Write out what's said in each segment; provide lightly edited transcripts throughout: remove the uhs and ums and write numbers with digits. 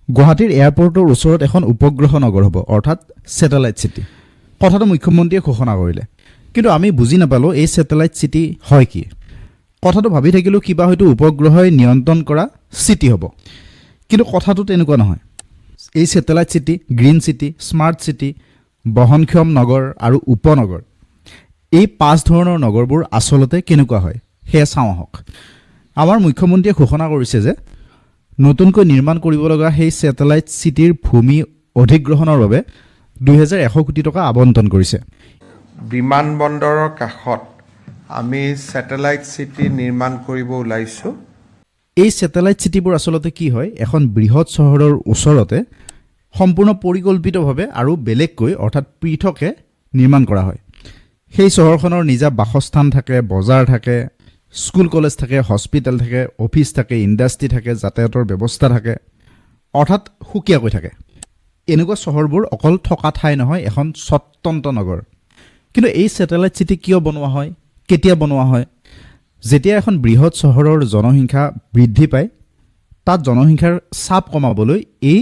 গুৱাহাটীৰ এয়াৰপৰ্টৰ ওচৰত এখন উপগ্ৰহ নগৰ হ'ব অৰ্থাৎ স্যাটেলাইট সিটি কথাটো মুখ্যমন্ত্ৰীয়ে ঘোষণা কৰিলে কিন্তু আমি বুজি নাপালো এই স্যাটেলাইট সিটি হয় কি কথাটো ভাবি থাকিলো কিবা হয়তো উপগ্ৰহই নিয়ন্ত্ৰণ কৰা সিটি হ'ব কিন্তু কথাটো তেনেকুৱা নহয় এই স্যাটেলাইট সিটি গ্ৰীণ সিটি স্মাৰ্ট সিটি বহনক্ষম নগৰ আৰু উপনগৰ এই পাঁচ ধৰণৰ নগৰবোৰ আসলতে কেনেকুৱা হয় হে চাওঁ আহক আমাৰ মুখ্যমন্ত্ৰীয়ে ঘোষণা কৰিছে যে নতুনকৈ নিৰ্মাণ কৰিব লগা সেই স্যাটেলাইট সিটিৰ ভূমি অধিগ্ৰহণৰ বাবে 2100 কোটি টকা আবণ্টন কৰিছে বিমানবন্দৰৰ কাষত আমি স্যাটেলাইট সিটি নিৰ্মাণ কৰিব ওলাইছো এই স্যাটেলাইট সিটিবোৰ আসলতে কি হয় এখন বৃহৎ চহৰৰ ওচৰতে সম্পূৰ্ণ পৰিকল্পিতভাৱে আৰু বেলেগকৈ অৰ্থাৎ পৃথকে নিৰ্মাণ কৰা হয় সেই চহৰখনৰ নিজা বাসস্থান থাকে বজাৰ থাকে স্কুল কলেজ থাকে হস্পিটেল থাকে অফিচ থাকে ইণ্ডাষ্ট্ৰি থাকে যাতায়াতৰ ব্যৱস্থা থাকে অৰ্থাৎ সুকীয়াকৈ থাকে এনেকুৱা চহৰবোৰ অকল থকা ঠাই নহয় এখন স্বতন্ত্ৰ নগৰ কিন্তু এই স্যাটেলাইট সিটি কিয় বনোৱা হয় কেতিয়া বনোৱা হয় যেতিয়া এখন বৃহৎ চহৰৰ জনসংখ্যা বৃদ্ধি পায় তাত জনসংখ্যাৰ চাপ কমাবলৈ এই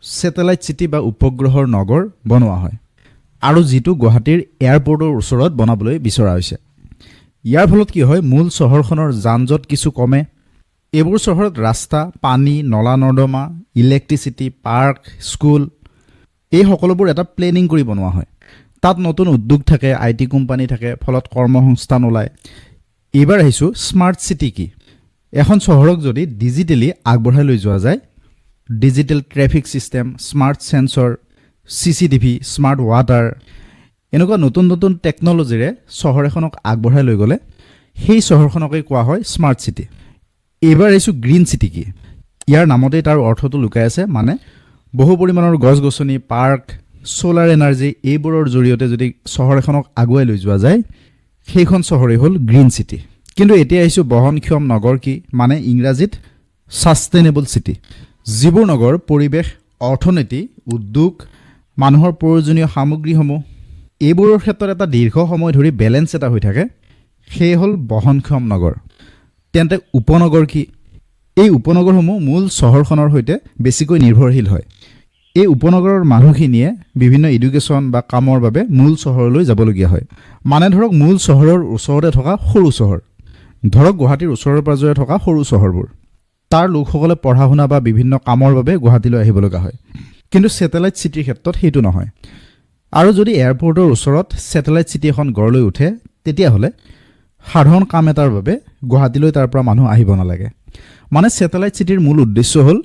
স্যাটেলাইট সিটি বা উপগ্ৰহৰ নগৰ বনোৱা হয় আৰু যেটো গুৱাহাটীৰ এয়াৰপৰ্টৰ ওচৰত বনাবলৈ বিচৰা হৈছে ইয়াৰ ফলত কি হয় মূল চহৰখনৰ যানজট কিছু কমে এইবোৰ চহৰত ৰাস্তা পানী নলা নৰ্দমা ইলেক্ট্ৰিচিটি পাৰ্ক স্কুল এই সকলোবোৰ এটা প্লেনিং কৰি বনোৱা হয় তাত নতুন উদ্যোগ থাকে আইটি কোম্পানী থাকে ফলত কৰ্মসংস্থান ওলায় এবাৰ আহিছো স্মাৰ্ট সিটি কি এখন চহৰক যদি ডিজিটেলি আগবঢ়াই লৈ যোৱা যায় digital traffic system smart sensor CCTV smart water এনেকুৱা নতুন নতুন টেকনলজিৰে চহৰ এখনক আগবঢ়াই লৈ গলে সেই চহৰখনকে কোৱা হয় স্মাৰ্ট সিটি এবাৰ আহিছো গ্ৰীণ সিটি কি ইয়াৰ নামতে তাৰ অৰ্থটো লুকাই আছে মানে বহু পৰিমাণৰ গছ-গছনি পাৰ্ক সোলাৰ এনাৰ্জি এইবোৰৰ জৰিয়তে যদি চহৰ এখনক আগুৱাই লৈ যোৱা যায় সেইখন চহৰেই হ'ল গ্ৰীণ সিটি কিন্তু এতিয়া আহিছো বহনক্ষম নগৰ কি মানে ইংৰাজীত সাস্টেইনেবল সিটি যিবোৰ নগৰ পৰিৱেশ অৰ্থনীতি উদ্যোগ মানুহৰ প্ৰয়োজনীয় সামগ্ৰীসমূহ এইবোৰৰ ক্ষেত্ৰত এটা দীৰ্ঘ সময় ধৰি বেলেন্স এটা হৈ থাকে সেই হ'ল বহনক্ষম নগৰ তেন্তে উপনগৰ কি এই উপনগৰসমূহ মূল চহৰখনৰ সৈতে বেছিকৈ নিৰ্ভৰশীল হয় এই উপনগৰৰ মানুহখিনিয়ে বিভিন্ন এডুকেশ্যন বা কামৰ বাবে মূল চহৰলৈ যাবলগীয়া হয় মানে ধৰক মূল চহৰৰ ওচৰতে থকা সৰু চহৰ ধৰক গুৱাহাটীৰ ওচৰৰ পাজৰে থকা সৰু চহৰবোৰ তাৰ লোকসকলে পঢ়া শুনা বা বিভিন্ন কামৰ বাবে গুৱাহাটীলৈ আহিব লগা হয় কিন্তু স্যাটেলাইট সিটিৰ ক্ষেত্ৰত হেতু নহয় আৰু যদি এয়াৰপৰ্টৰ ওচৰত স্যাটেলাইট সিটি এখন গঢ়লৈ উঠে তেতিয়া হলে সাধাৰণ কাম এটাৰ বাবে গুৱাহাটীলৈ তাৰ পৰা মানুহ আহিব নালাগে মানে স্যাটেলাইট সিটিৰ মূল উদ্দেশ্য হ'ল